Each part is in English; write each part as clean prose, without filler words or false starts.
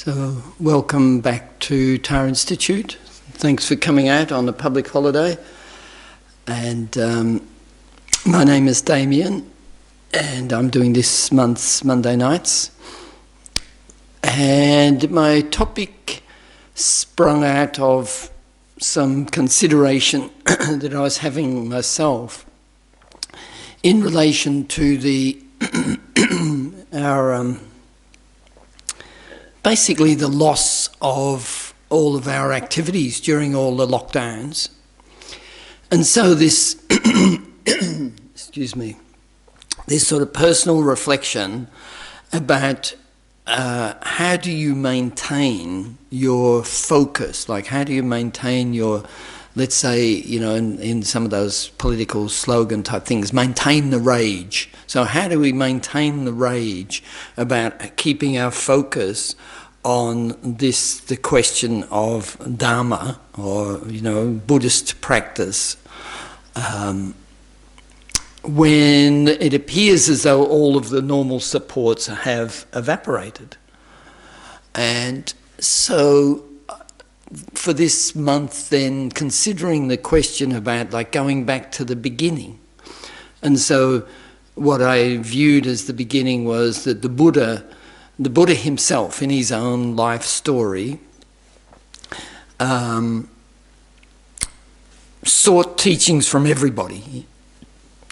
So welcome back to Tar Institute. Thanks for coming out on a public holiday. And my name is Damien, and I'm doing this month's Monday nights. And my topic sprung out of some consideration that I was having myself in relation to basically the loss of all of our activities during all the lockdowns. And so this, this sort of personal reflection about how do you maintain your focus? Like, how do you maintain your, let's say, in some of those political slogan type things, maintain the rage. So how do we maintain the rage about keeping our focus on the question of Dharma or, Buddhist practice, when it appears as though all of the normal supports have evaporated? And so for this month then, considering the question about like going back to the beginning. And so what I viewed as the beginning was that the Buddha himself in his own life story sought teachings from everybody.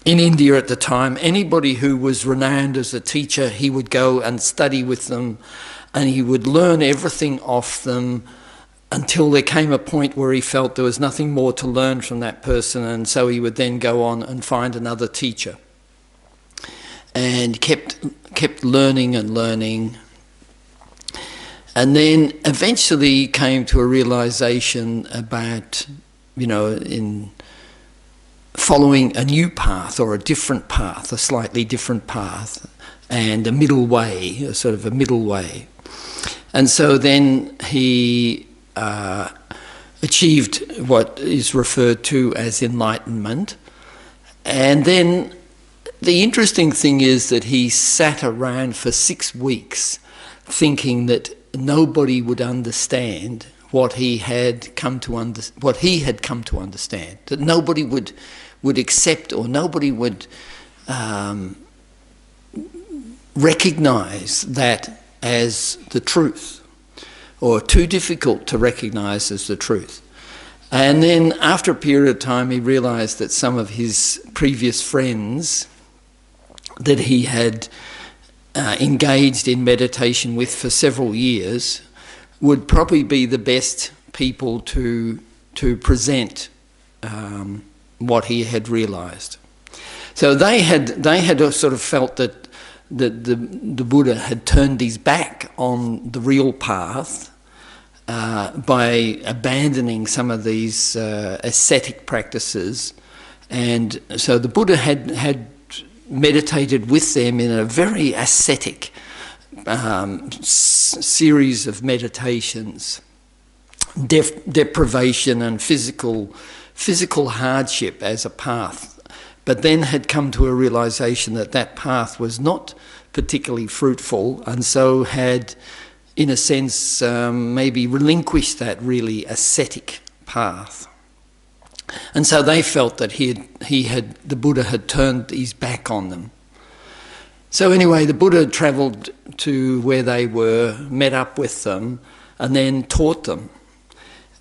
In India at the time, anybody who was renowned as a teacher, he would go and study with them and he would learn everything off them until there came a point where he felt there was nothing more to learn from that person, and so he would then go on and find another teacher. And kept learning and learning. And then eventually came to a realization about, in following a new path or a different path, a slightly different path, and a middle way, a sort of a middle way. And so then he achieved what is referred to as enlightenment. And then the interesting thing is that he sat around for 6 weeks thinking that nobody would understand what he had come to understand, that nobody would accept, or nobody would recognise that as the truth, or too difficult to recognise as the truth. And then after a period of time he realised that some of his previous friends that he had engaged in meditation with for several years would probably be the best people to present what he had realised. So they had sort of felt that the Buddha had turned his back on the real path by abandoning some of these ascetic practices, and so the Buddha had meditated with them in a very ascetic series of meditations, deprivation and physical hardship as a path, but then had come to a realization that path was not particularly fruitful, and so had, in a sense, maybe relinquished that really ascetic path. And so they felt that the Buddha had turned his back on them. So anyway, the Buddha travelled to where they were, met up with them, and then taught them.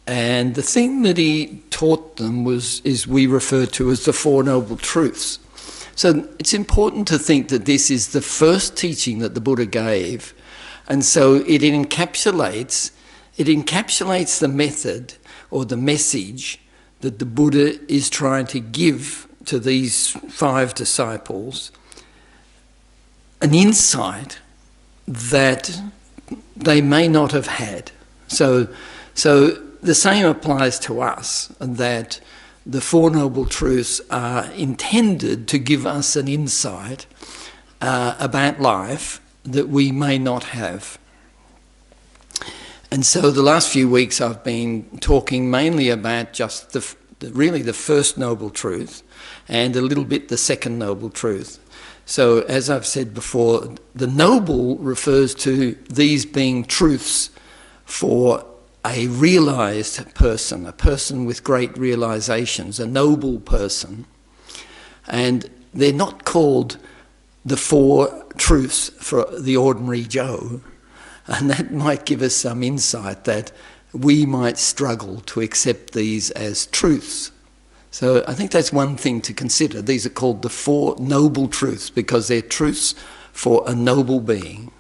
And the thing that he taught them is we refer to as the Four Noble Truths. So it's important to think that this is the first teaching that the Buddha gave, and so it encapsulates the method or the message that the Buddha is trying to give to these 5 disciples, an insight that they may not have had. So the same applies to us, that the Four Noble Truths are intended to give us an insight about life that we may not have. And so the last few weeks I've been talking mainly about just the first noble truth and a little bit the second noble truth. So as I've said before, the noble refers to these being truths for a realized person, a person with great realizations, a noble person. And they're not called the four truths for the ordinary Joe. And that might give us some insight that we might struggle to accept these as truths. So I think that's one thing to consider. These are called the four noble truths because they're truths for a noble being.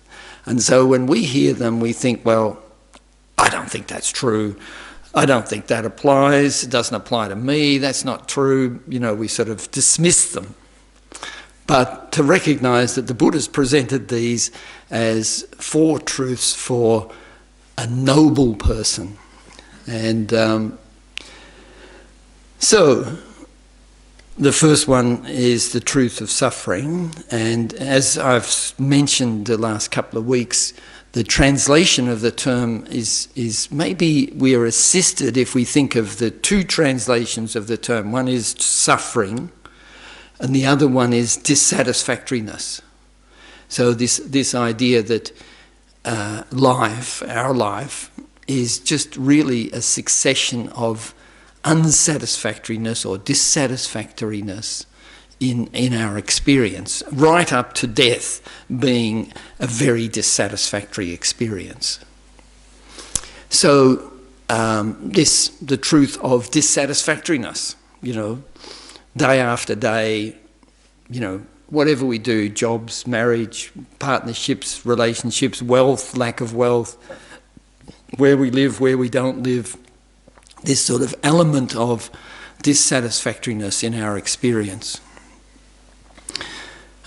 And so when we hear them, we think, well, I don't think that's true. I don't think that applies. It doesn't apply to me. That's not true. You know, we sort of dismiss them. But to recognise that the Buddha's presented these as four truths for a noble person. And so the first one is the truth of suffering. And as I've mentioned the last couple of weeks, the translation of the term is maybe we are assisted if we think of the two translations of the term. One is suffering and the other one is dissatisfactoriness. So this idea that our life, is just really a succession of unsatisfactoriness or dissatisfactoriness in our experience, right up to death being a very dissatisfactory experience. So the truth of dissatisfactoriness, you know, day after day, you know, whatever we do, jobs, marriage, partnerships, relationships, wealth, lack of wealth, where we live, where we don't live, this sort of element of dissatisfactoriness in our experience.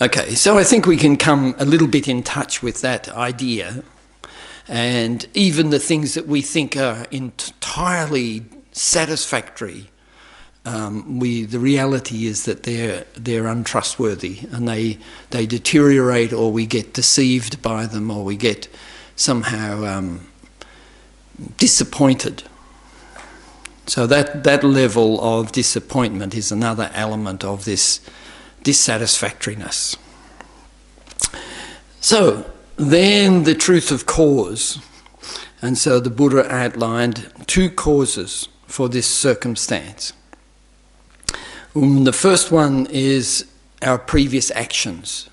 Okay, so I think we can come a little bit in touch with that idea, and even the things that we think are entirely satisfactory, the reality is that they're untrustworthy and they deteriorate, or we get deceived by them, or we get somehow disappointed. So that level of disappointment is another element of this dissatisfactoriness. So then the truth of cause. And so the Buddha outlined two causes for this circumstance. The first one is our previous actions.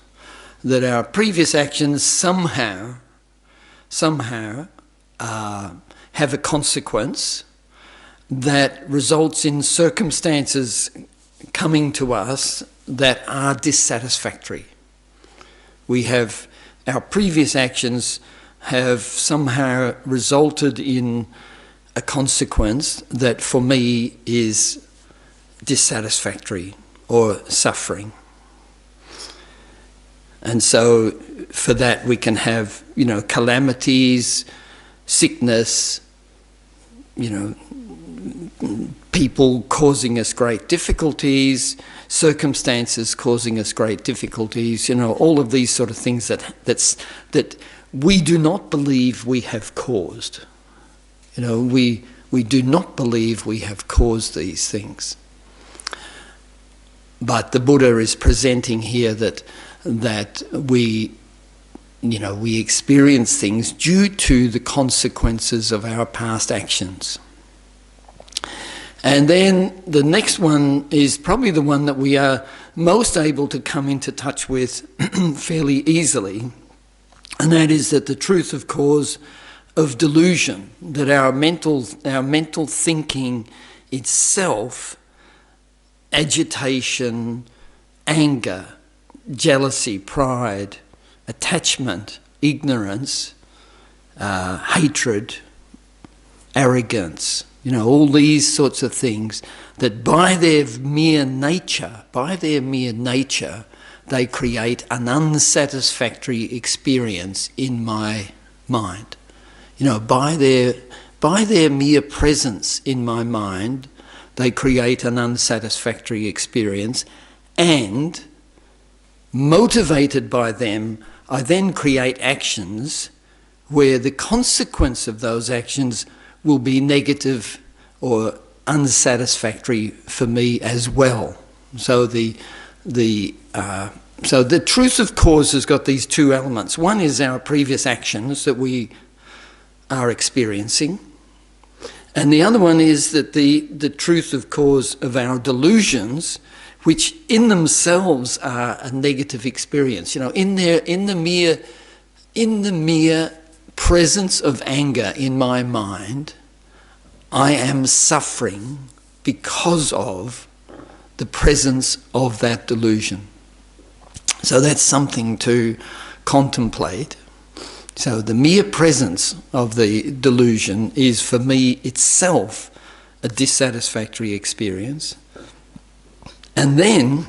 That our previous actions somehow have a consequence that results in circumstances coming to us that are dissatisfactory. Our previous actions have somehow resulted in a consequence that for me is dissatisfactory or suffering. And so for that we can have, you know, calamities, sickness, you know, people causing us great difficulties, circumstances causing us great difficulties, you know, all of these sort of things that we do not believe we have caused. You know, we do not believe we have caused these things. But the Buddha is presenting here that we experience things due to the consequences of our past actions. And then the next one is probably the one that we are most able to come into touch with fairly easily, and that is that the truth of cause of delusion, that our mental thinking itself, agitation, anger, jealousy, pride, attachment, ignorance, hatred, arrogance, you know, all these sorts of things, that by their mere nature, they create an unsatisfactory experience in my mind. You know, by their mere presence in my mind, they create an unsatisfactory experience, and motivated by them, I then create actions where the consequence of those actions will be negative or unsatisfactory for me as well. So the truth of cause has got these two elements. One is our previous actions that we are experiencing. And the other one is that the truth of cause of our delusions, which in themselves are a negative experience. You know, in the mere presence of anger in my mind, I am suffering because of the presence of that delusion. So that's something to contemplate. So the mere presence of the delusion is for me itself a dissatisfactory experience. And then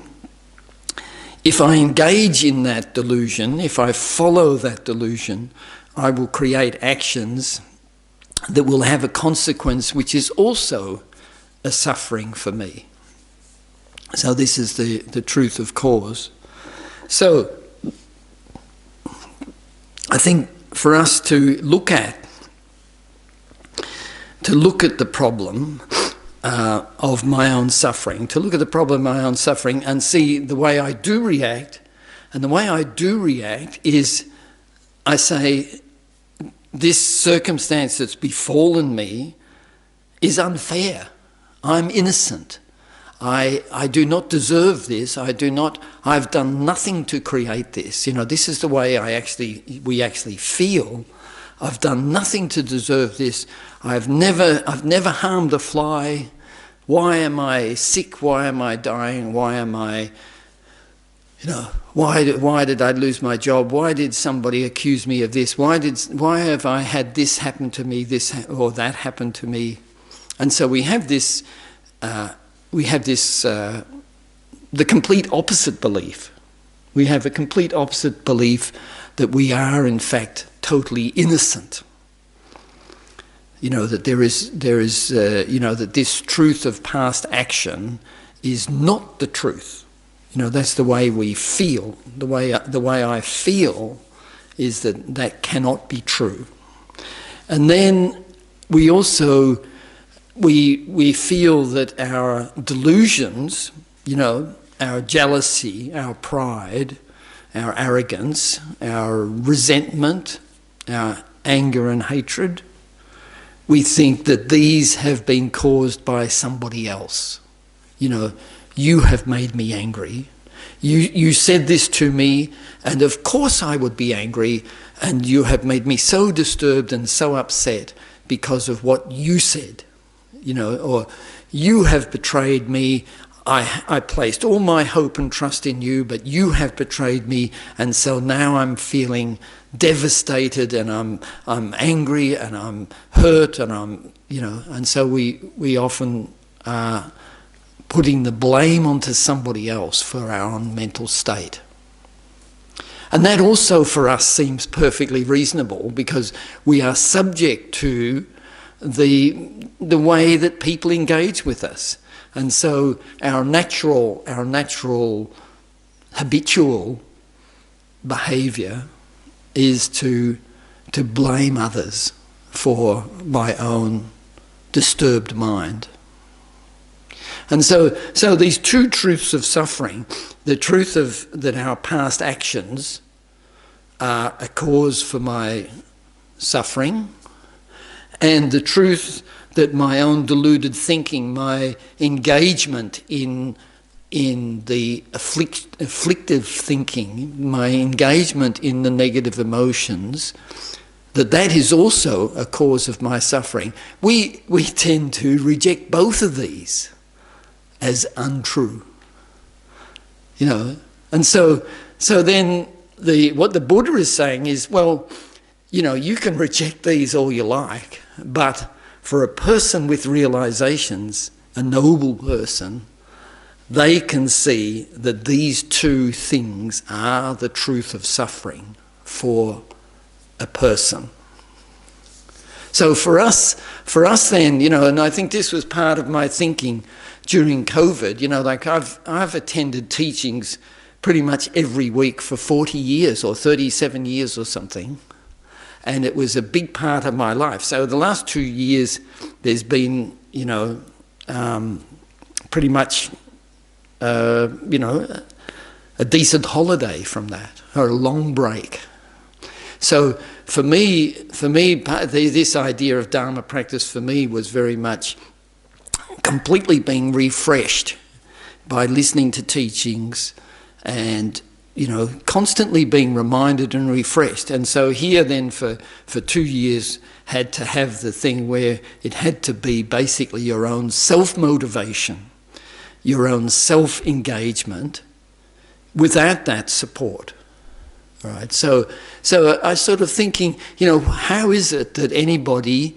if I engage in that delusion, if I follow that delusion, I will create actions that will have a consequence which is also a suffering for me. So this is the truth of cause. So I think for us to look at the problem of my own suffering, to look at the problem of my own suffering and see the way I do react. And the way I do react is I say, this circumstance that's befallen me is unfair. I'm innocent. I do not deserve this. I've done nothing to create this. You know, this is the way we actually feel. I've done nothing to deserve this. I've never harmed a fly. Why am I sick? Why am I dying? Why am I, why did I lose my job? Why did somebody accuse me of this? Why have I had this happen to me, or that happen to me? And so we have this, the complete opposite belief. We have a complete opposite belief that we are in fact totally innocent. That that this truth of past action is not the truth. That's the way we feel. The way I feel is that cannot be true. And then we also we feel that our delusions, our jealousy, our pride, our arrogance, our resentment, our anger and hatred, we think that these have been caused by somebody else. You have made me angry. You said this to me, and of course I would be angry, and you have made me so disturbed and so upset because of what you said. Or you have betrayed me. I placed all my hope and trust in you, but you have betrayed me, and so now I'm feeling devastated, and I'm angry, and I'm hurt, and and so we often are putting the blame onto somebody else for our own mental state. And that also for us seems perfectly reasonable, because we are subject to the way that people engage with us. And so our natural habitual behaviour is to blame others for my own disturbed mind. And so these two truths of suffering, the truth of that our past actions are a cause for my suffering, and the truth that my own deluded thinking, my engagement in the afflictive thinking, my engagement in the negative emotions, that is also a cause of my suffering. We tend to reject both of these as untrue. And so then what the Buddha is saying is, well, you can reject these all you like, but for a person with realizations, a noble person, they can see that these two things are the truth of suffering for a person. So for us then, and I think this was part of my thinking during COVID, like I've attended teachings pretty much every week for 40 years or 37 years or something. And it was a big part of my life. So the last 2 years, there's been, pretty much, a decent holiday from that, or a long break. So for me, this idea of Dharma practice for me was very much completely being refreshed by listening to teachings and, constantly being reminded and refreshed. And so here then for 2 years had to have the thing where it had to be basically your own self-motivation, your own self-engagement without that support. All right. So I was sort of thinking, how is it that anybody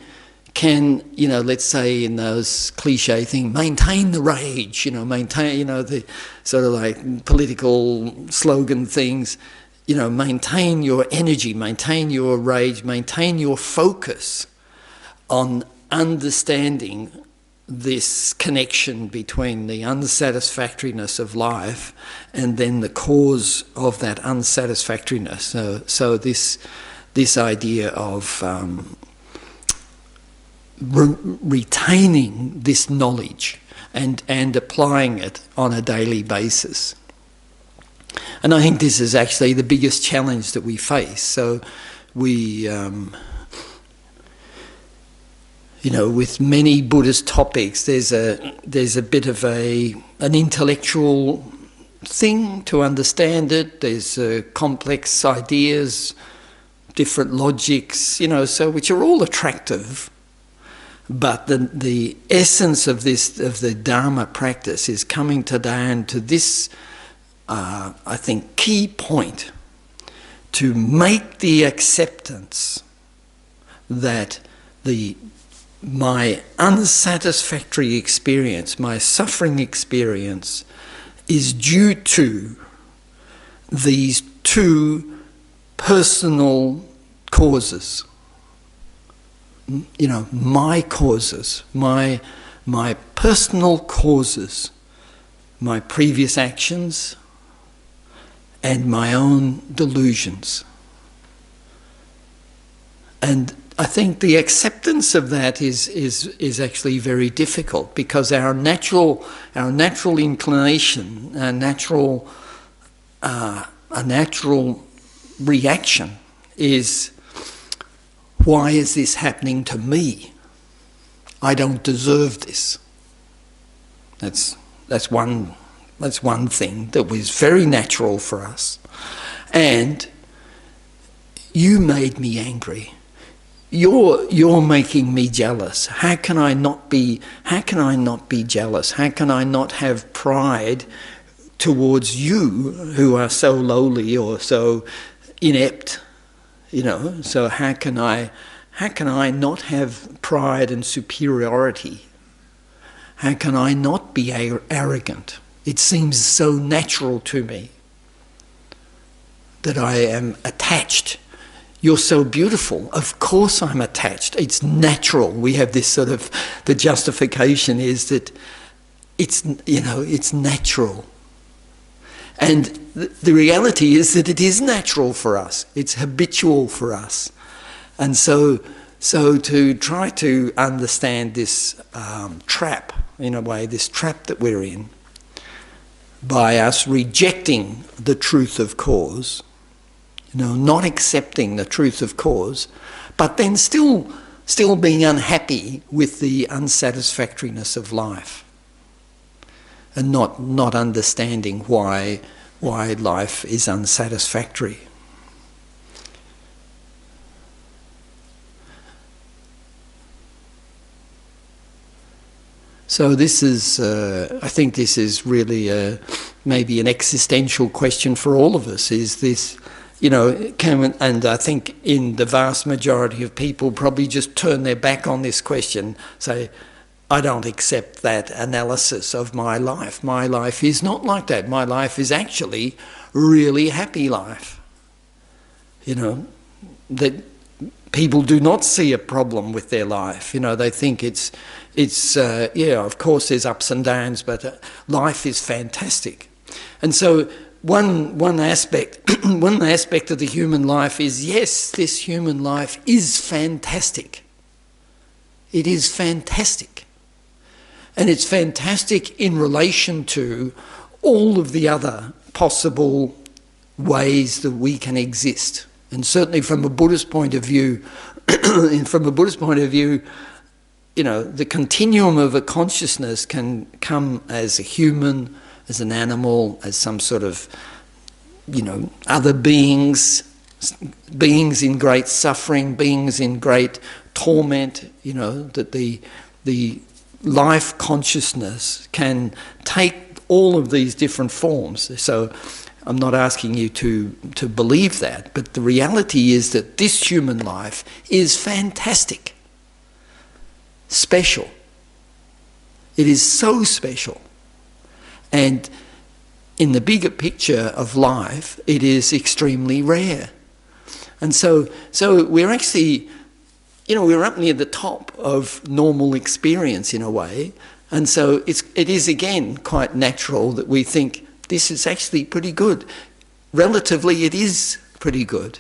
can, let's say in those cliche things, maintain the rage, maintain, the sort of like political slogan things, maintain your energy, maintain your rage, maintain your focus on understanding this connection between the unsatisfactoriness of life and then the cause of that unsatisfactoriness. So this idea of retaining this knowledge and applying it on a daily basis. And I think this is actually the biggest challenge that we face. So we, with many Buddhist topics, there's a bit of an intellectual thing to understand it. There's complex ideas, different logics, so which are all attractive. But the essence of the Dharma practice is coming down to this, I think, key point: to make the acceptance that my unsatisfactory experience, my suffering experience, is due to these two personal causes. My causes, my personal causes, my previous actions, and my own delusions. And I think the acceptance of that is actually very difficult, because our natural inclination, a natural reaction is, why is this happening to me? I don't deserve this. That's one thing that was very natural for us. And you made me angry. You're making me jealous. How can I not be jealous? How can I not have pride towards you who are so lowly or so inept? So how can I not have pride and superiority? How can I not be arrogant? It seems so natural to me that I am attached. You're so beautiful. Of course I'm attached. It's natural. We have this sort of, the justification is that it's natural. And the reality is that it is natural for us. It's habitual for us. And so to try to understand this trap, in a way, this trap that we're in, by us rejecting the truth of cause, not accepting the truth of cause, but then still being unhappy with the unsatisfactoriness of life. And not understanding why life is unsatisfactory. So this is, I think this is really maybe an existential question for all of us. Is this, and I think in the vast majority of people probably just turn their back on this question, say, I don't accept that analysis of my life. My life is not like that. My life is actually really happy life. That people do not see a problem with their life. They think it's of course there's ups and downs, but life is fantastic. And so one aspect of the human life is, yes, this human life is fantastic. It is fantastic. And it's fantastic in relation to all of the other possible ways that we can exist And certainly from a Buddhist point of view, the continuum of a consciousness can come as a human, as an animal, as some sort of, other beings in great suffering, beings in great torment, that the life consciousness can take all of these different forms. So I'm not asking you to believe that, but the reality is that this human life is fantastic, special. It is so special. And in the bigger picture of life, it is extremely rare. And so we're actually, we're up near the top of normal experience in a way. And so it is again quite natural that we think this is actually pretty good. Relatively, it is pretty good.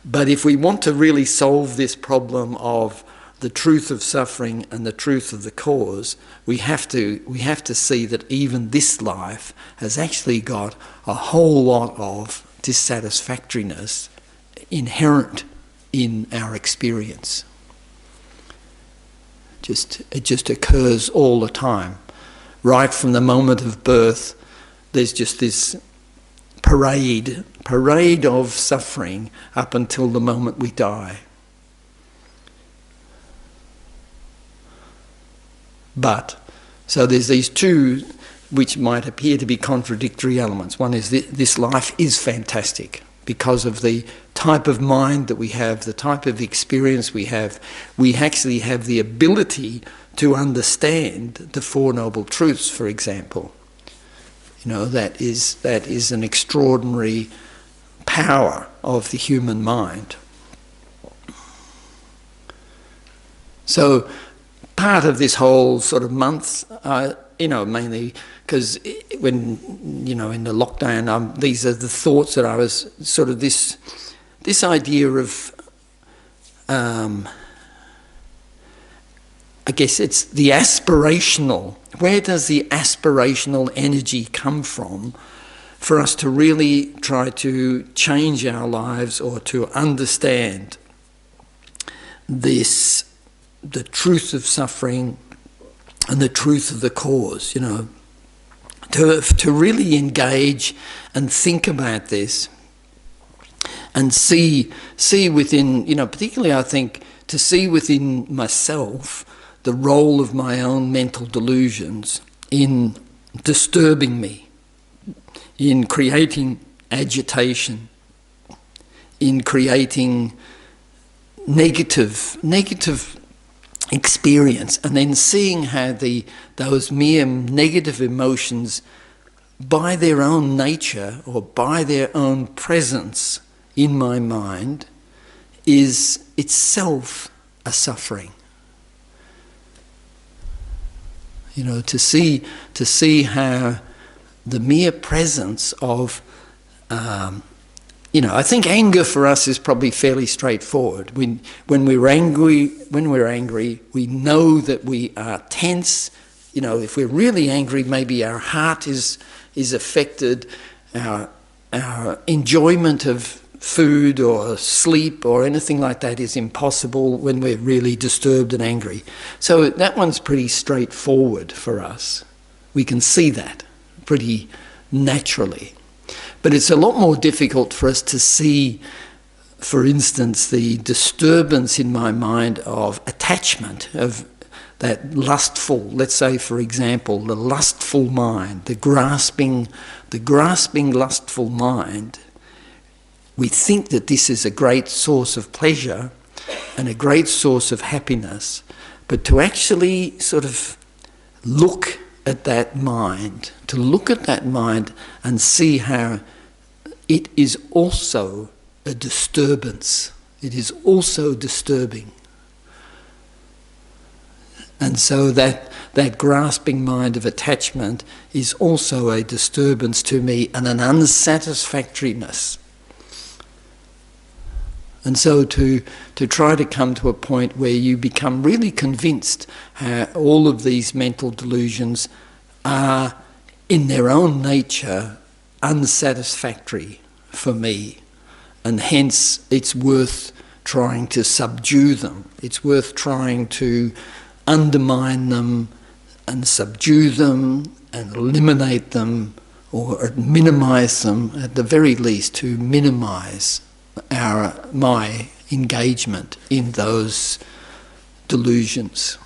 But if we want to really solve this problem of the truth of suffering and the truth of the cause, we have to see that even this life has actually got a whole lot of dissatisfactoriness inherent in our experience. It just occurs all the time. Right from the moment of birth, there's just this parade of suffering up until the moment we die. But, so there's these two which might appear to be contradictory elements. One is this life is fantastic because of the type of mind that we have, the type of experience we have. We actually have the ability to understand the Four Noble Truths, for example. That is an extraordinary power of the human mind. So part of this whole sort of month, mainly because when, in the lockdown, these are the thoughts that I was sort of this idea of, I guess it's the aspirational. Where does the aspirational energy come from for us to really try to change our lives or to understand the truth of suffering and the truth of the cause, to really engage and think about this and see within, particularly I think, to see within myself the role of my own mental delusions in disturbing me, in creating agitation, in creating negative experience, and then seeing how those mere negative emotions, by their own nature or by their own presence in my mind, is itself a suffering. To see how the mere presence of, I think anger for us is probably fairly straightforward. When we're angry, we know that we are tense. If we're really angry, maybe our heart is affected. Our enjoyment of food or sleep or anything like that is impossible when we're really disturbed and angry. So that one's pretty straightforward for us. We can see that pretty naturally. But it's a lot more difficult for us to see, for instance, the disturbance in my mind of attachment, of that lustful, let's say, for example, the lustful mind, the grasping lustful mind. We think that this is a great source of pleasure and a great source of happiness, but to actually sort of look at that mind, and see how it is also a disturbance. It is also disturbing. And so that grasping mind of attachment is also a disturbance to me and an unsatisfactoriness. And so to try to come to a point where you become really convinced how all of these mental delusions are in their own nature unsatisfactory for me, and hence it's worth trying to subdue them. It's worth trying to undermine them and subdue them and eliminate them or minimise them, at the very least to minimise my engagement in those delusions.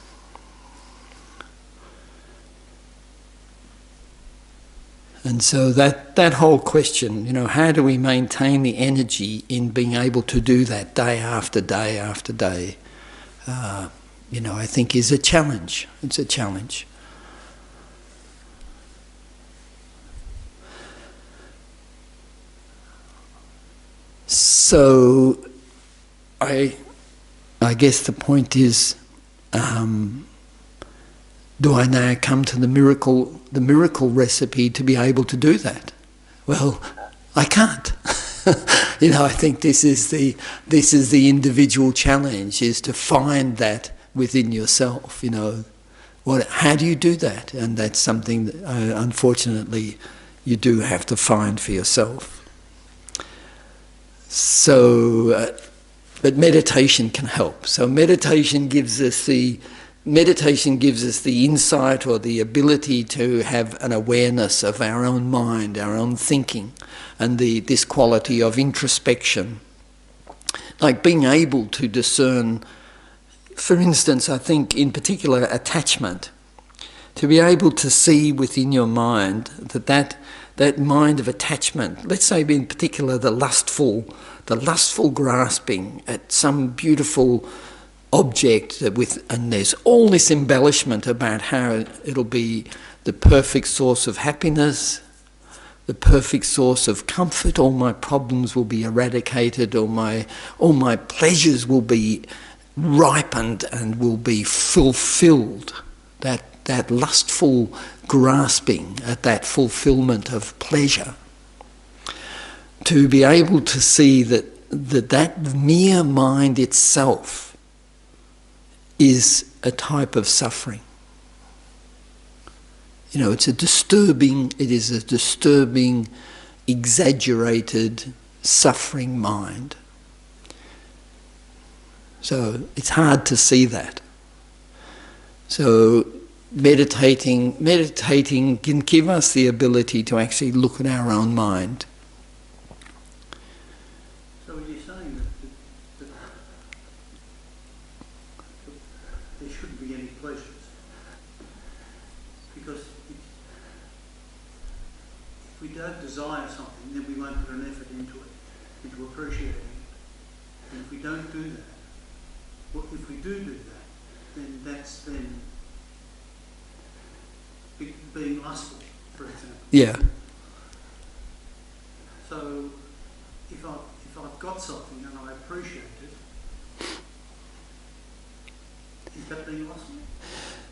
And so that whole question, how do we maintain the energy in being able to do that day after day after day, I think is a challenge. It's a challenge. So I guess the point is, do I now come to the miracle recipe to be able to do that? Well, I can't. I think this is the individual challenge, is to find that within yourself. How do you do that? And that's something that, unfortunately, you do have to find for yourself. So, but meditation can help. So meditation gives us the insight or the ability to have an awareness of our own mind, our own thinking, and this quality of introspection. Like being able to discern, for instance, I think in particular attachment, to be able to see within your mind that mind of attachment, let's say in particular the lustful grasping at some beautiful object and there's all this embellishment about how it'll be the perfect source of happiness, the perfect source of comfort, all my problems will be eradicated, all my pleasures will be ripened and will be fulfilled. That lustful grasping at that fulfillment of pleasure. To be able to see that mere mind itself is a type of suffering. It is a disturbing, exaggerated, suffering mind. So it's hard to see that. So meditating can give us the ability to actually look at our own mind. So you're saying that there shouldn't be any pleasures, because if we don't desire something, then we won't put an effort into appreciating it. And if we don't do that, if we do that, then that's being lustful, for example. Yeah. So if I've got something and I appreciate it, is that being lustful?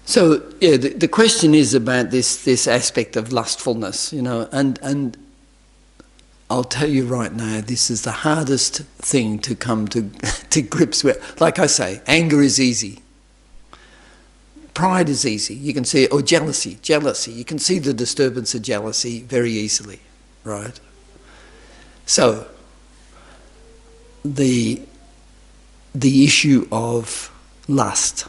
So yeah, the question is about this aspect of lustfulness, and I'll tell you right now, this is the hardest thing to come to grips with. Like I say, anger is easy. Pride is easy. You can see it, or jealousy. You can see the disturbance of jealousy very easily, right? So the issue of lust,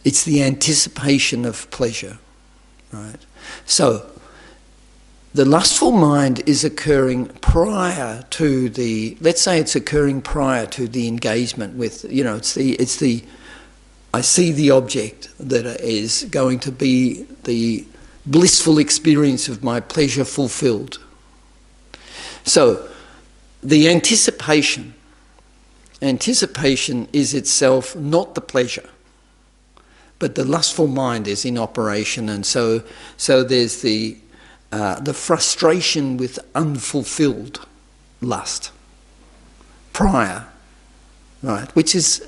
it's the anticipation of pleasure, right? So the lustful mind is occurring prior to let's say it's occurring prior to the engagement with, I see the object that is going to be the blissful experience of my pleasure fulfilled. So the anticipation is itself not the pleasure, but the lustful mind is in operation, and so there's the frustration with unfulfilled lust prior, right, which is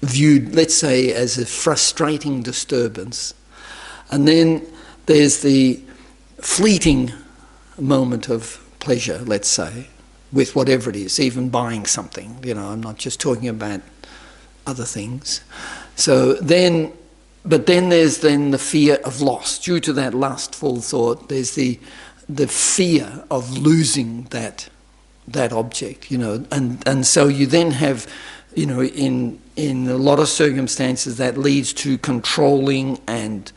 viewed, let's say, as a frustrating disturbance. And then there's the fleeting moment of pleasure, let's say, with whatever it is, even buying something. I'm not just talking about other things. So then, but then there's the fear of loss. Due to that lustful thought, there's the fear of losing that that object, and so you then have, in a lot of circumstances that leads to controlling and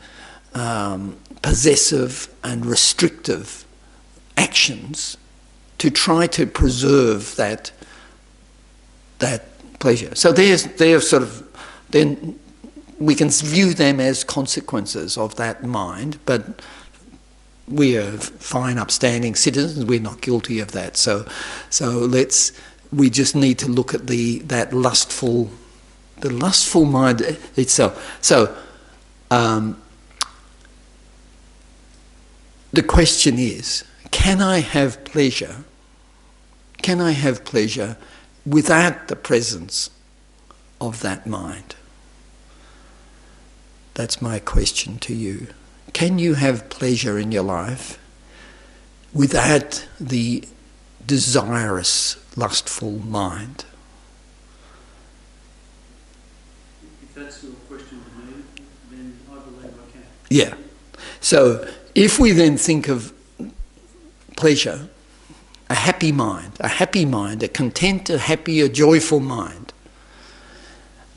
possessive and restrictive actions to try to preserve that pleasure. So they're sort of, then we can view them as consequences of that mind, but we are fine, upstanding citizens. We're not guilty of that. So we just need to look at the lustful mind itself. So the question is, can I have pleasure? Can I have pleasure without the presence of that mind? That's my question to you. Can you have pleasure in your life without the desirous, lustful mind? If that's your question to me, then I believe I can. Yeah. So if we then think of pleasure, a happy mind, a content, a happy, a joyful mind,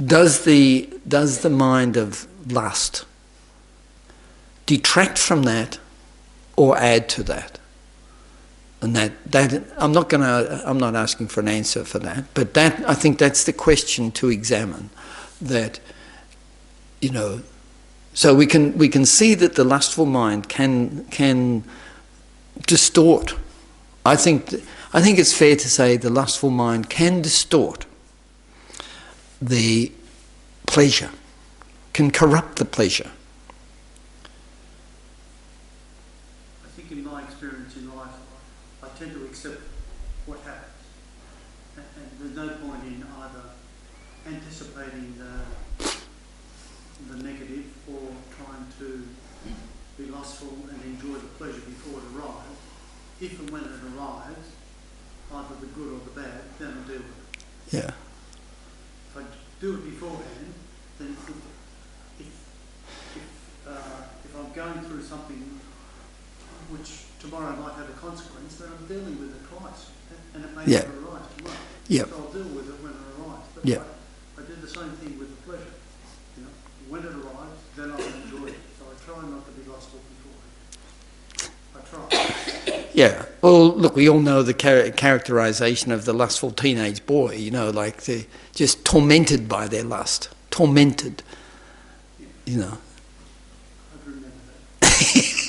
does the mind of lust detract from that or add to that? And that I'm not asking for an answer for that, but I think that's the question to examine. That, so we can see that the lustful mind can distort. I think it's fair to say the lustful mind can distort the pleasure, can corrupt the pleasure. I think in my experience in life, I tend to accept what happens. And there's no point in either anticipating the negative or trying to be lustful and enjoy the pleasure before it arrives. If and when it arrives, either the good or the bad, then I'll deal with it. Yeah. If I do it beforehand, then if I'm going through something which tomorrow might have a consequence, then I'm dealing with it twice, and it may never arise tomorrow. Yeah. So I'll deal with it when it arrives. But Yeah. I do the same thing with the pleasure. When it arrives, then I'll enjoy it. So I try not to be lustful beforehand. I try. Yeah. Well, look, we all know the characterization of the lustful teenage boy, like they're just tormented by their lust. Tormented. I'd remember that.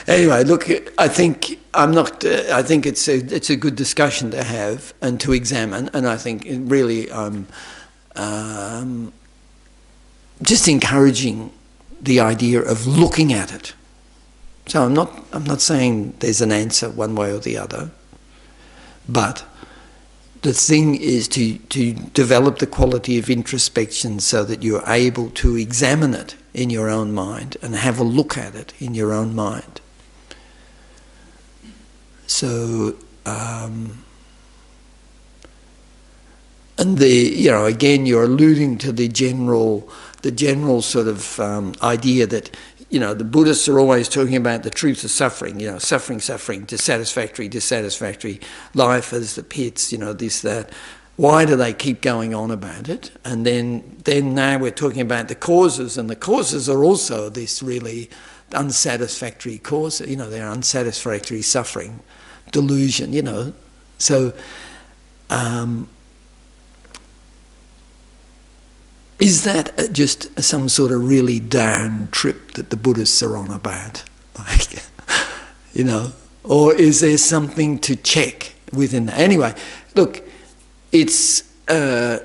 Anyway, look, I think it's a good discussion to have and to examine, and I think it really just encouraging the idea of looking at it. So I'm not saying there's an answer one way or the other, but the thing is to develop the quality of introspection so that you're able to examine it in your own mind and have a look at it in your own mind. So, and again, you're alluding to the general sort of idea that, the Buddhists are always talking about the truth of suffering, suffering, dissatisfactory, life as the pits, this, that. Why do they keep going on about it? And then now we're talking about the causes, and the causes are also this really unsatisfactory cause, they're unsatisfactory suffering, delusion, So, is that just some sort of really down trip that the Buddhists are on about? Or is there something to check within that? Anyway, look, it's... Isn't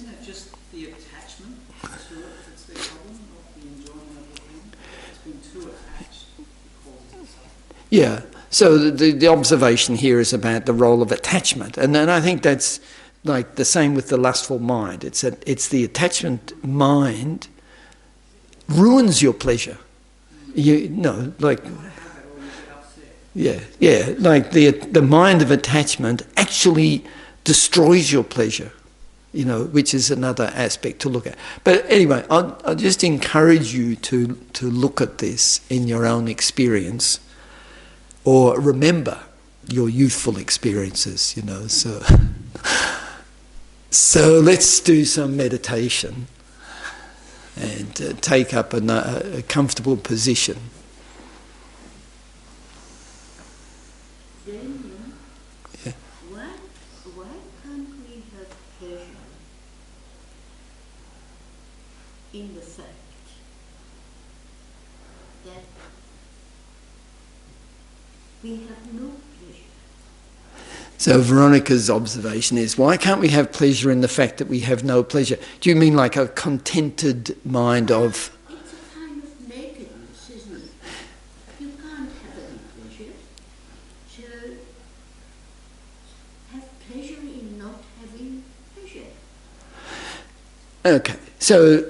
it just the attachment to it that's the problem, not the enjoyment of the thing? It's been too attached because it's suffering. Yeah, so the observation here is about the role of attachment. And then I think that's like the same with the lustful mind. It's the attachment mind ruins your pleasure. Like the mind of attachment actually destroys your pleasure. Which is another aspect to look at. But anyway, I'll just encourage you to look at this in your own experience or remember your youthful experiences, So let's do some meditation and take up a comfortable position. Damien, Yeah. why can't we have pleasure in the fact that we have no pleasure? So Veronica's observation is, why can't we have pleasure in the fact that we have no pleasure? Do you mean like a contented mind of... It's a kind of nakedness, isn't it? You can't have any pleasure. So have pleasure in not having pleasure. Okay, so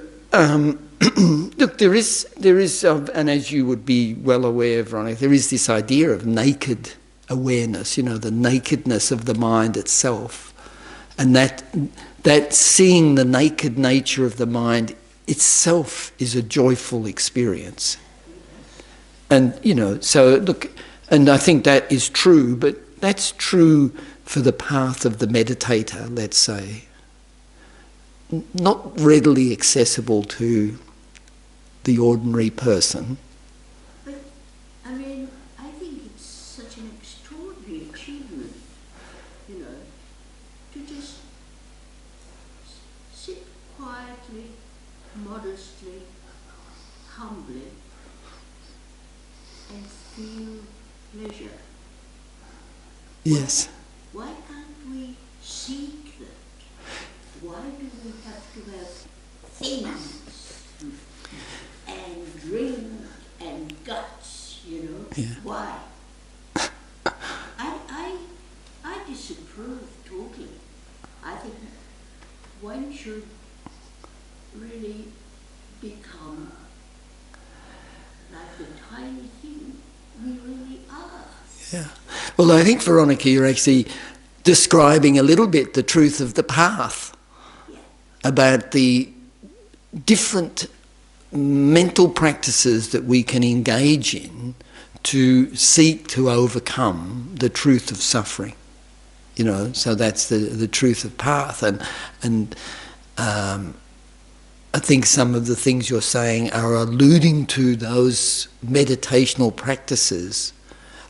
look, there is, and as you would be well aware, Veronica, there is this idea of naked awareness, the nakedness of the mind itself, and that seeing the naked nature of the mind itself is a joyful experience. And so look, and I think that is true, but that's true for the path of the meditator, let's say, not readily accessible to the ordinary person. But, I mean, I think it's such an extraordinary achievement, to just sit quietly, modestly, humbly, and feel pleasure. Yes. Why can't we seek that? Why do we have to have things and drink and guts, Yeah. Why? I disapprove totally. I think one should really become like the tiny thing we really are. Yeah. Well, I think, Veronica, you're actually describing a little bit the truth of the path, about the different mental practices that we can engage in to seek to overcome the truth of suffering. So that's the truth of path. And I think some of the things you're saying are alluding to those meditational practices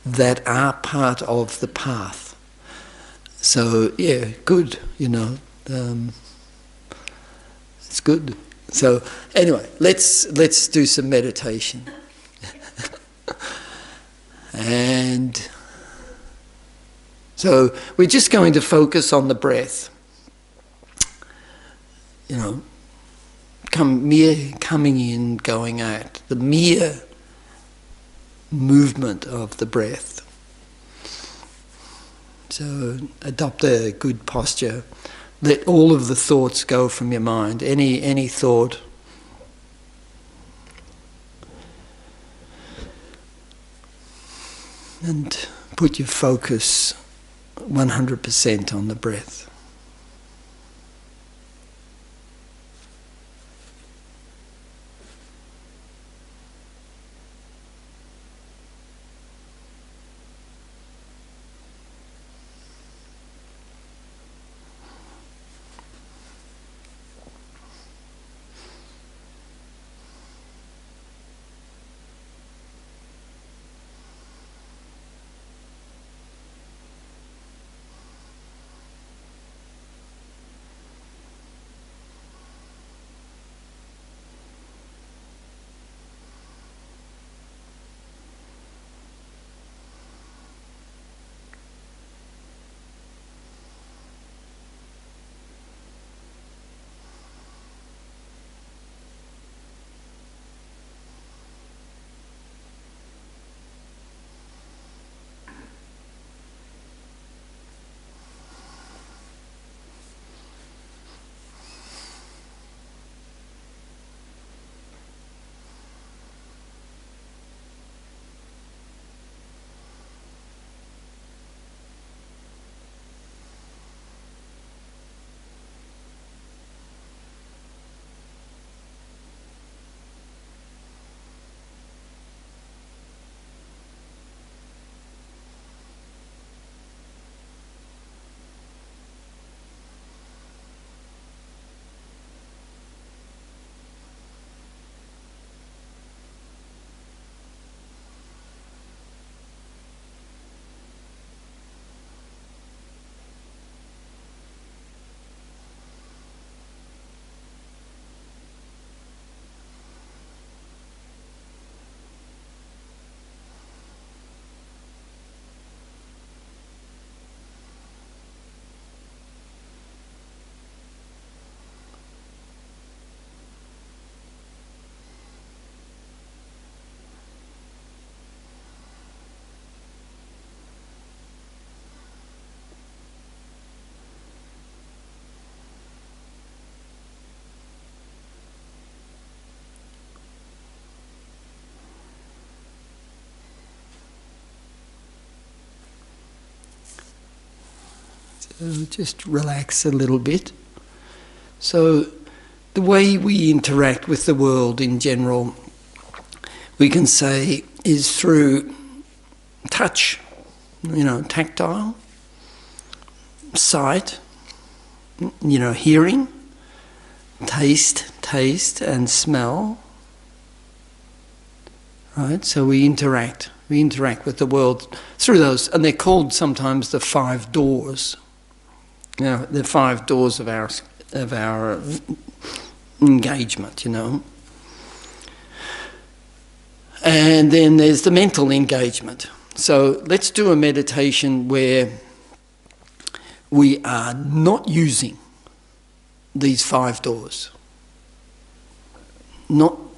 that are part of the path. So yeah, good. It's good. So anyway, let's do some meditation. And so we're just going to focus on the breath. Coming in, going out, the mere movement of the breath. So adopt a good posture. Let all of the thoughts go from your mind. Any thought. And put your focus 100% on the breath. So just relax a little bit. So the way we interact with the world in general, we can say, is through touch, tactile, sight, hearing, taste and smell. Right? So we interact with the world through those, and they're called sometimes the 5 doors. The 5 doors of our engagement, And then there's the mental engagement. So let's do a meditation where we are not using these 5 doors. No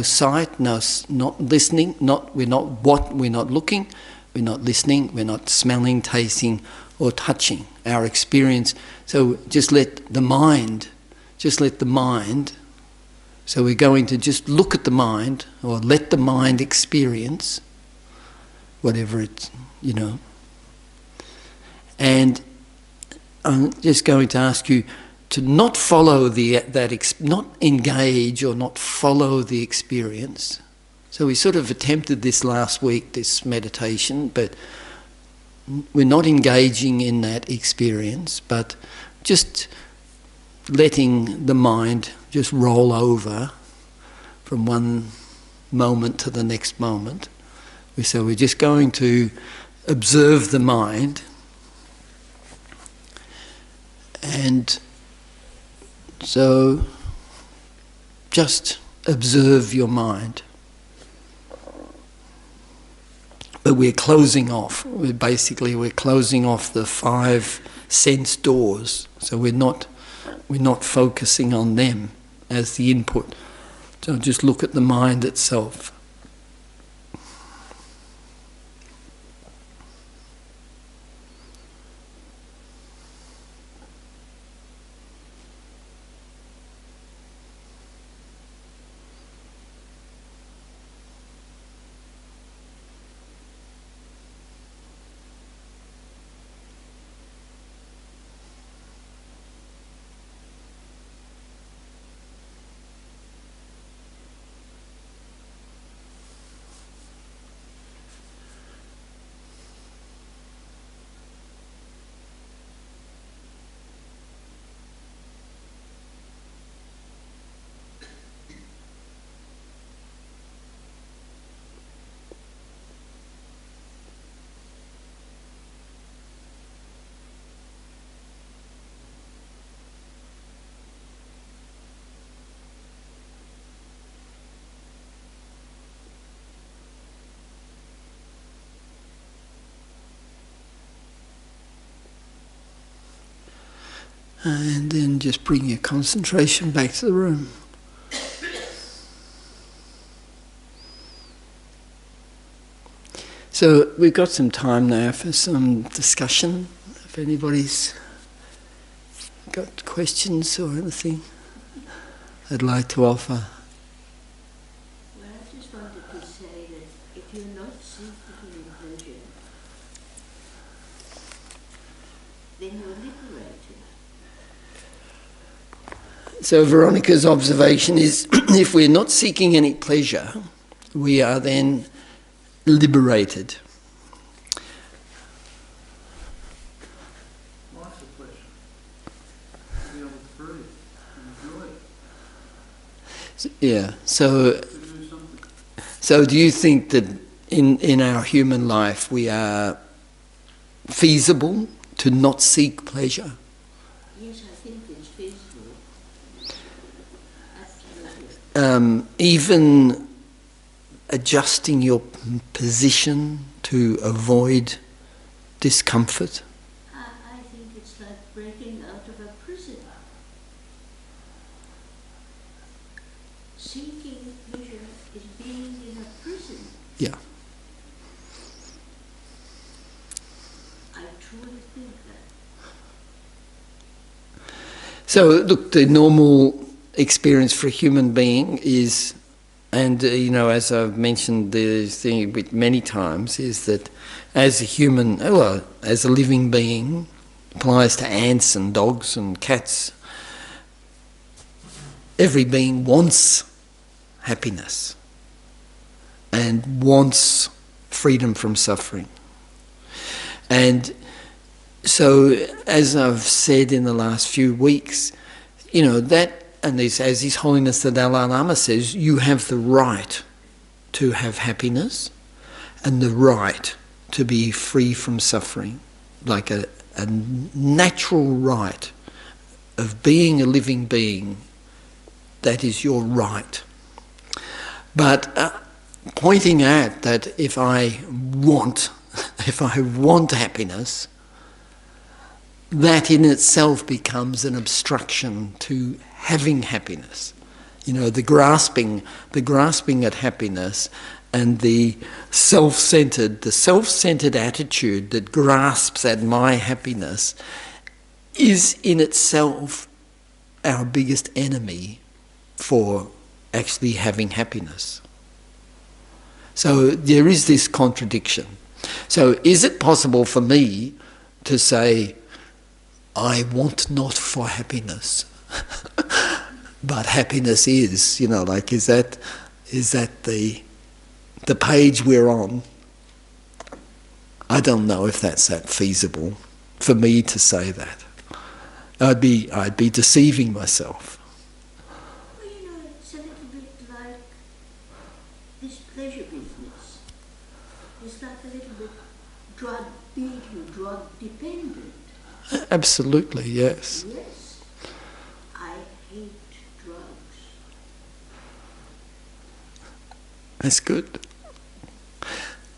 sight, not listening, we're not looking, we're not listening, we're not smelling, tasting or touching our experience. So just let the mind, so we're going to just look at the mind, or let the mind experience whatever it's, And I'm just going to ask you to not follow not engage or not follow the experience. So we sort of attempted this last week, this meditation, but we're not engaging in that experience, but just letting the mind just roll over from one moment to the next moment. So we're just going to observe the mind, and so just observe your mind. But we're closing off. We're closing off the 5 sense doors. So we're not focusing on them as the input. So just look at the mind itself. And then just bring your concentration back to the room. So we've got some time now for some discussion. If anybody's got questions or anything I'd like to offer. Well, I just wanted to say that if you're not seeking pleasure, then you're liberated. So Veronica's observation is, if we're not seeking any pleasure, we are then liberated. Life's a pleasure. To be able to breathe and enjoy it. Yeah. So To do something. So do you think that in our human life we are feasible to not seek pleasure? Yes, I think it's feasible. Absolutely. Even adjusting your position to avoid discomfort? I think it's like breaking out of a prison. Seeking pleasure is being in a prison. Yeah. I truly think that. So look, the normal experience for a human being is, and as I've mentioned this thing many times, is that as a human, as a living being, applies to ants and dogs and cats. Every being wants happiness and wants freedom from suffering. And so, as I've said in the last few weeks, that, and as His Holiness the Dalai Lama says, you have the right to have happiness and the right to be free from suffering, like a natural right of being a living being. That is your right. But pointing out that if I want happiness, that in itself becomes an obstruction to having happiness. The grasping at happiness and the self-centered attitude that grasps at my happiness is in itself our biggest enemy for actually having happiness. So there is this contradiction. So is it possible for me to say, I want not for happiness, but happiness is, is that the page we're on? I don't know if that's that feasible for me to say that. I'd be deceiving myself. Well, it's a little bit like this pleasure business. It's like a little bit being drug dependent. Absolutely, yes. Yes, I hate drugs. That's good.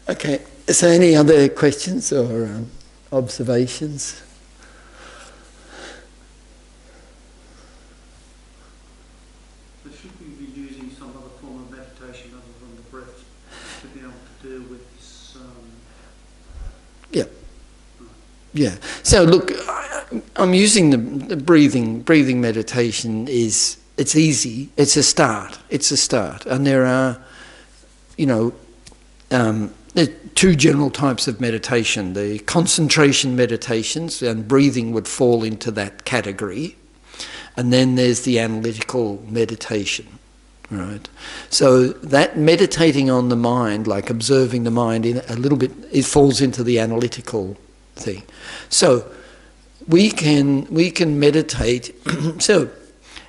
Okay, so any other questions or observations? But should we be using some other form of meditation other than the breath to be able to deal with this? Yeah. So look, I'm using the breathing meditation it's easy. It's a start. And there are, there are two general types of meditation. The concentration meditations, and breathing would fall into that category. And then there's the analytical meditation, right? So that meditating on the mind, like observing the mind in a little bit, it falls into the analytical thing. So we can meditate. So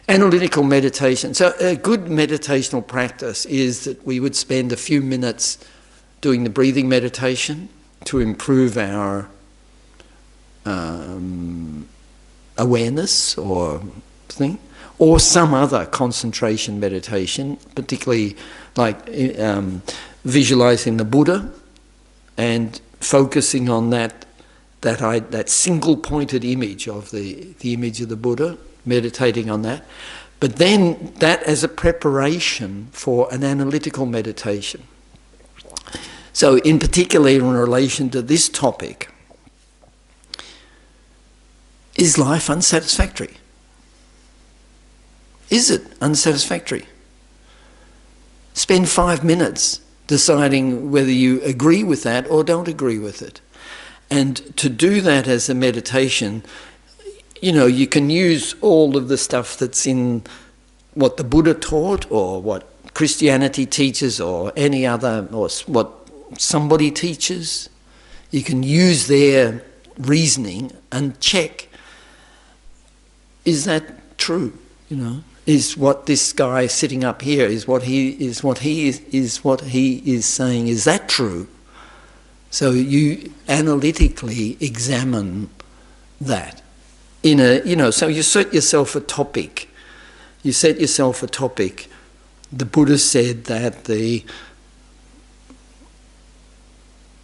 analytical meditation. So a good meditational practice is that we would spend a few minutes doing the breathing meditation to improve our awareness or thing, or some other concentration meditation, particularly like visualizing the Buddha and focusing on that single pointed image of the image of the Buddha, meditating on that. But then that as a preparation for an analytical meditation. So in particular in relation to this topic, is life unsatisfactory? Is it unsatisfactory? Spend 5 minutes deciding whether you agree with that or don't agree with it. And to do that as a meditation, you can use all of the stuff that's in what the Buddha taught or what Christianity teaches or any other, or what somebody teaches. You can use their reasoning and check, is that true? Is what this guy sitting up here, is what he is saying, is that true? So you analytically examine that. So you set yourself a topic. The Buddha said that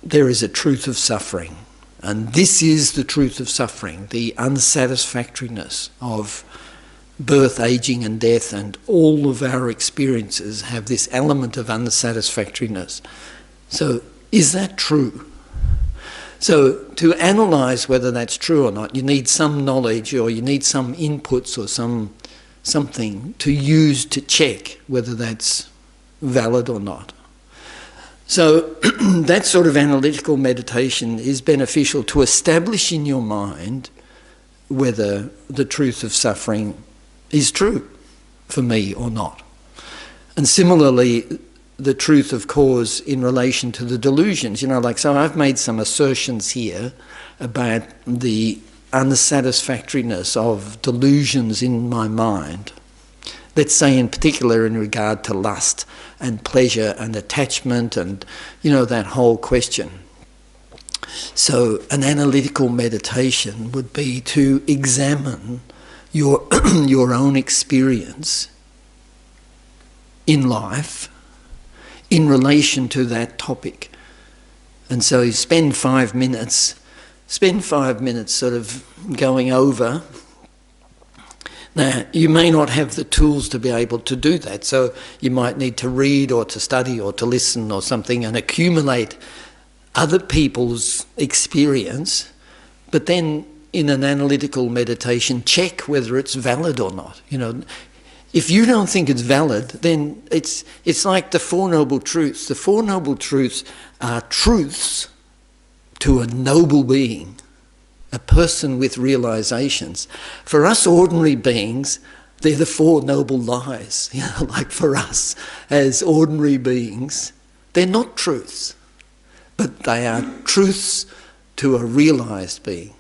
there is a truth of suffering, and this is the truth of suffering, the unsatisfactoriness of birth, aging and death, and all of our experiences have this element of unsatisfactoriness. So is that true? So to analyse whether that's true or not, you need some knowledge, or you need some inputs, or something to use to check whether that's valid or not. So that sort of analytical meditation is beneficial to establish in your mind whether the truth of suffering is true for me or not. And similarly, the truth of cause in relation to the delusions. So I've made some assertions here about the unsatisfactoriness of delusions in my mind. Let's say in particular in regard to lust and pleasure and attachment and, that whole question. So an analytical meditation would be to examine your own experience in life in relation to that topic. And so you spend 5 minutes sort of going over. Now, you may not have the tools to be able to do that, so you might need to read or to study or to listen or something and accumulate other people's experience, but then in an analytical meditation, check whether it's valid or not. If you don't think it's valid, then it's like the Four Noble Truths. The Four Noble Truths are truths to a noble being, a person with realizations. For us ordinary beings, they're the Four Noble Lies. Like for us as ordinary beings, they're not truths, but they are truths to a realized being.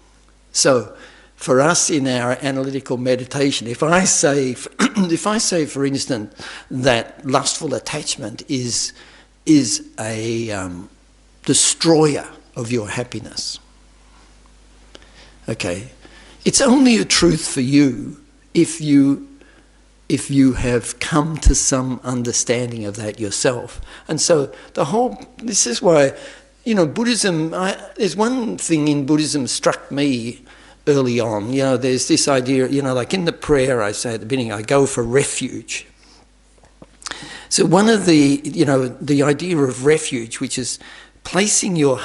So for us in our analytical meditation, if I say, for instance, that lustful attachment is a destroyer of your happiness, okay, it's only a truth for you if you have come to some understanding of that yourself. And so this is why, Buddhism, there's one thing in Buddhism struck me early on. There's this idea, like in the prayer I say at the beginning, I go for refuge. So one of the idea of refuge, which is placing your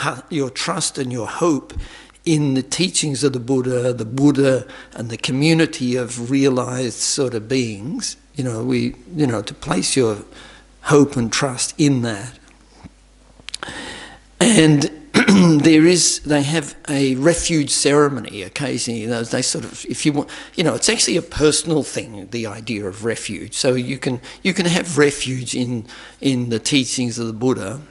trust and your hope in the teachings of the Buddha and the community of realized sort of beings, to place your hope and trust in that. And they have a refuge ceremony occasionally. They sort of, if you want, it's actually a personal thing, the idea of refuge. So you can have refuge in the teachings of the Buddha.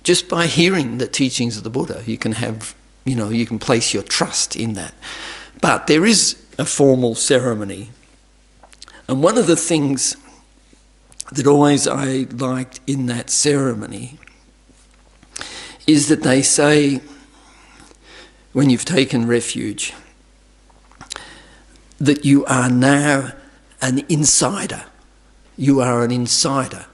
Just by hearing the teachings of the Buddha, you can have, you can place your trust in that. But there is a formal ceremony. And one of the things that always I liked in that ceremony is that they say, when you've taken refuge, that you are now an insider. You are an insider.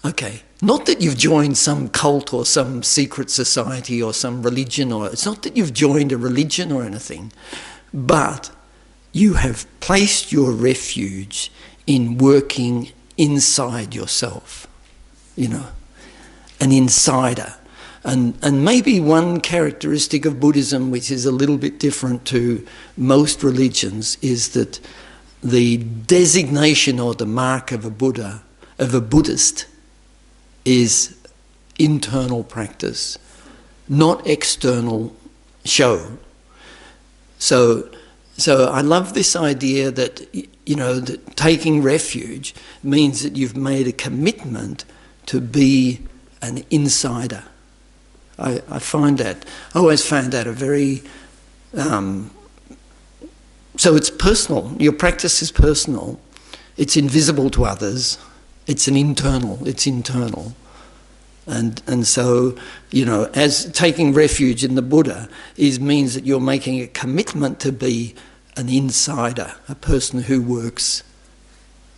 Okay, not that you've joined some cult or some secret society or some religion, or it's not that you've joined a religion or anything, but you have placed your refuge in working inside yourself, an insider. And maybe one characteristic of Buddhism, which is a little bit different to most religions, is that the designation or the mark of a Buddhist, is internal practice, not external show. So I love this idea that, that taking refuge means that you've made a commitment to be an insider. I always found that a very, so it's personal. Your practice is personal. It's invisible to others. It's internal. And so, as taking refuge in the Buddha means that you're making a commitment to be an insider, a person who works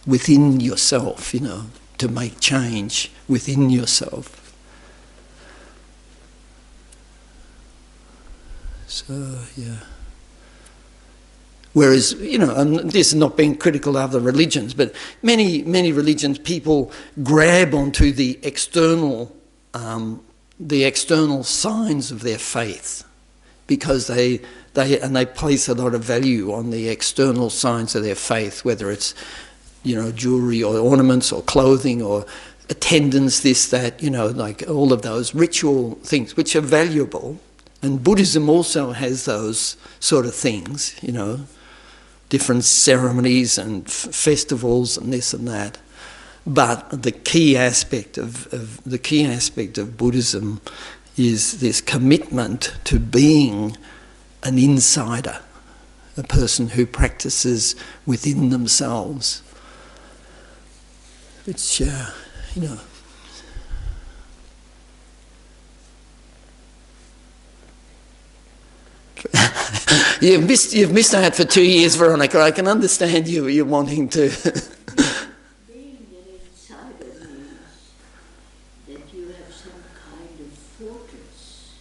within yourself, to make change within yourself. So, yeah. Whereas, and this is not being critical of other religions, but many religions, people grab onto the external signs of their faith, because they place a lot of value on the external signs of their faith, whether it's, jewelry or ornaments or clothing or attendance, this, that, like all of those ritual things, which are valuable. And Buddhism also has those sort of things, you know, different ceremonies and festivals and this and that. But the key aspect of Buddhism is this commitment to being an insider, a person who practices within themselves. Which, you know. You've missed out for 2 years, Veronica. I can understand you're wanting to. Being an insider means that you have some kind of fortress.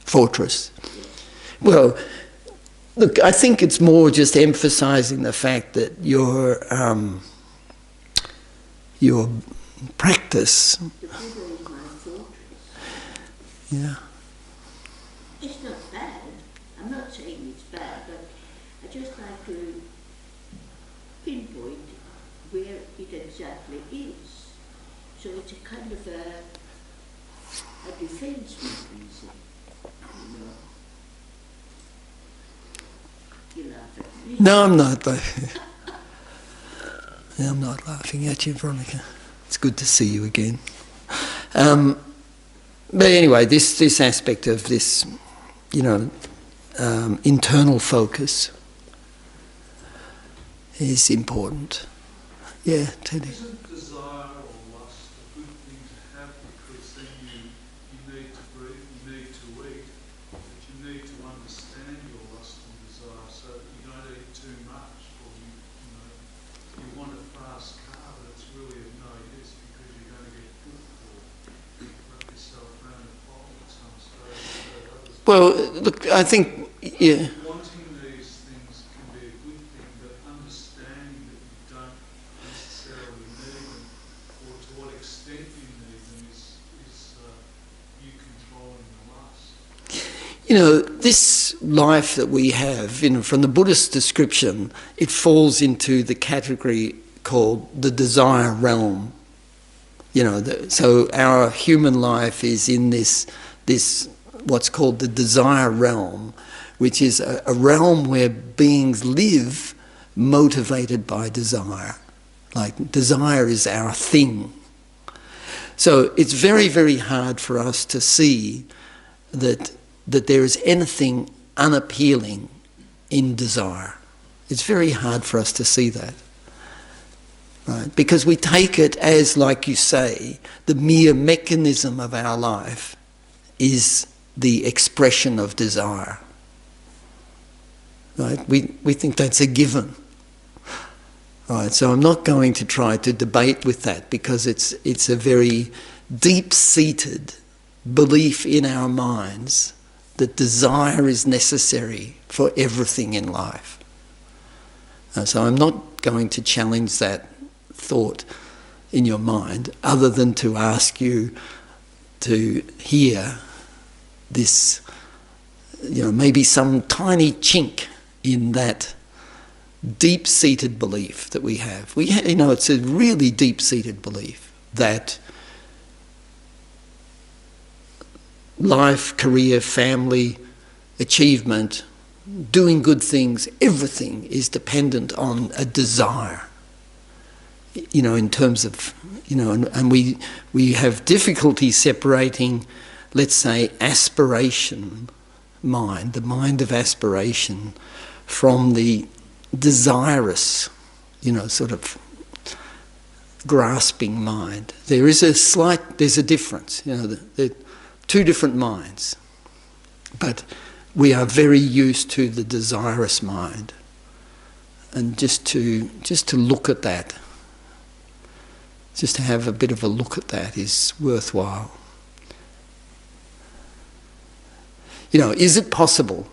Fortress. Well, look, I think it's more just emphasising the fact that your practice. The Buddha is my fortress. Yeah. It's not bad. I'm not saying it's bad, but I just like to pinpoint where it exactly is. So it's a kind of a defense mechanism, you know. You laugh at me. No, I'm not. I'm not laughing at you, Veronica. It's good to see you again. But anyway, this aspect of this, you know, internal focus is important. Yeah, Teddy. Isn't desire or lust a good thing to have, because then you need to breathe, you need to eat, but you need to understand your lust and desire so that you don't eat too much, or you want a fast car, but it's really of no use because you're going to get booked or wrap yourself around a pole at some stage. Well, look, I think, yeah. Wanting these things can be a good thing, but understanding that you don't necessarily need them, or to what extent you need them, is you controlling the lust. You know, this life that we have, you know, from the Buddhist description, it falls into the category called the desire realm. You know, so our human life is in this what's called the desire realm, which is a realm where beings live motivated by desire. Like, desire is our thing. So it's very, very hard for us to see that there is anything unappealing in desire. It's very hard for us to see that. Right? Because we take it as, like you say, the mere mechanism of our life is the expression of desire. Right? We think that's a given. Right? So I'm not going to try to debate with that, because it's a very deep-seated belief in our minds that desire is necessary for everything in life. So I'm not going to challenge that thought in your mind, other than to ask you to hear this, you know, maybe some tiny chink in that deep-seated belief that we have. You know, it's a really deep-seated belief that life, career, family, achievement, doing good things, everything is dependent on a desire. You know, in terms of, you know, and we have difficulty separating, let's say, aspiration mind, the mind of aspiration, from the desirous, you know, sort of grasping mind. There's a difference, you know, there are two different minds, but we are very used to the desirous mind, and just to look at that, just to have a bit of a look at that is worthwhile. You know, is it possible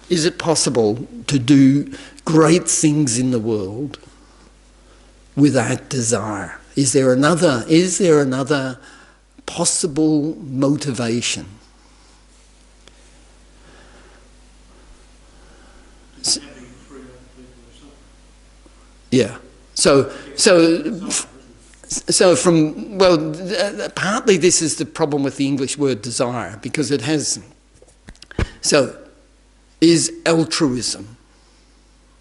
to do great things in the world without desire? Is there another possible motivation? Yeah. So So partly this is the problem with the English word desire, because it has... So, is altruism,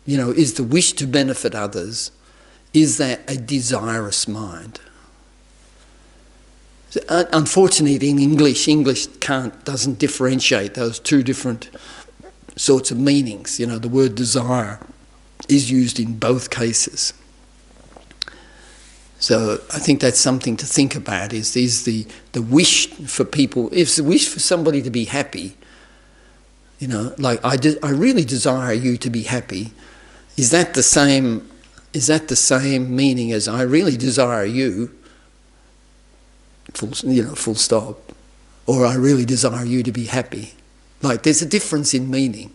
is the wish to benefit others, is that a desirous mind? So, unfortunately, in English doesn't differentiate those two different sorts of meanings. The word desire is used in both cases. So I think that's something to think about, is the wish for people, if it's the wish for somebody to be happy, like I really desire you to be happy, is that the same meaning as I really desire you, full stop, or I really desire you to be happy? Like, there's a difference in meaning,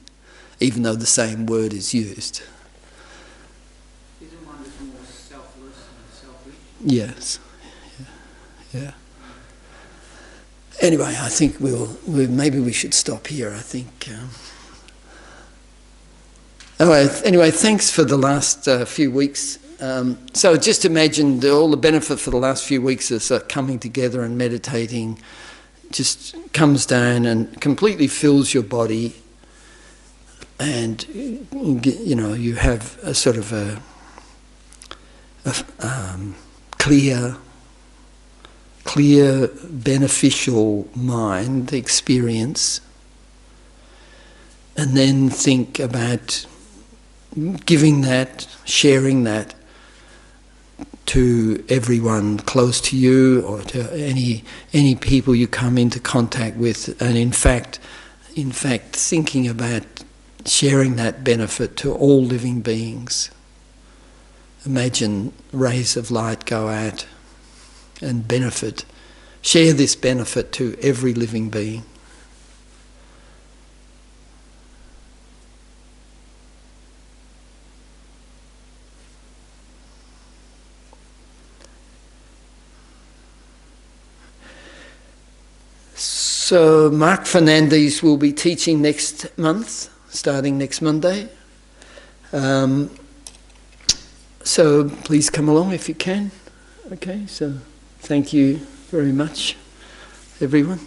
even though the same word is used. Isn't one just more selfless and selfish? Yes. Yeah. Anyway, I think maybe we should stop here, I think. Anyway, thanks for the last few weeks. So just imagine all the benefit for the last few weeks is coming together and meditating just comes down and completely fills your body, and you have a sort of a clear, beneficial mind experience, and then think about giving that, sharing that to everyone close to you, or to any people you come into contact with, and in fact thinking about sharing that benefit to all living beings. Imagine rays of light go out and share this benefit to every living being. So Mark Fernandez will be teaching next month, starting next Monday. So please come along if you can. Okay, so thank you very much, everyone.